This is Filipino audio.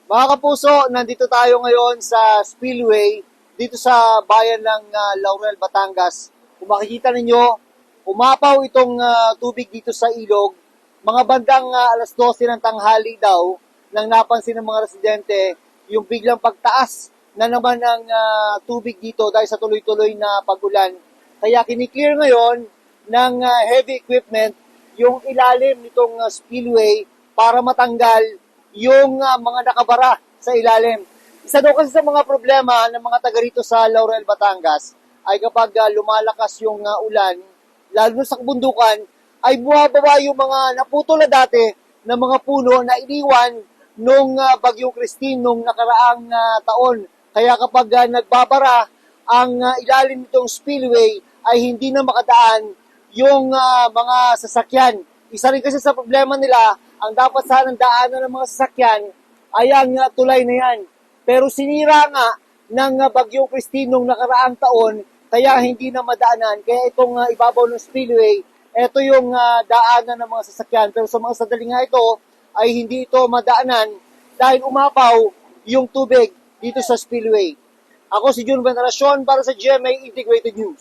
Mga kapuso, nandito tayo ngayon sa Spillway, dito sa bayan ng Laurel, Batangas. Kung makikita ninyo, umapaw itong tubig dito sa ilog. Mga bandang alas 12 ng tanghali daw, nang napansin ng mga residente, yung biglang pagtaas na naman ng tubig dito dahil sa tuloy-tuloy na pagulan. Kaya kiniklear ngayon ng heavy equipment yung ilalim nitong spillway para matanggal yung mga nakabara sa ilalim. Isa daw kasi sa mga problema ng mga taga rito sa Laurel, Batangas ay kapag lumalakas yung ulan, lalo na sa kabundukan, ay buwababa yung mga naputol na dati na mga puno na iniwan nung Bagyong Christine nung nakaraang taon. Kaya kapag nagbabara ang ilalim nitong spillway ay hindi na makadaan yung mga sasakyan. Isa rin kasi sa problema nila, ang dapat sanang daanan ng mga sasakyan ay ang tulay na yan. Pero sinira nga ng Bagyong Christine nung nakaraang taon, kaya hindi na madaanan. Kaya itong ibabaw ng spillway, ito yung daanan ng mga sasakyan. Pero sa mga sandali nga ito, ay hindi ito madaanan dahil umapaw yung tubig dito sa spillway. Ako si Jun Veneracion para sa GMA Integrated News.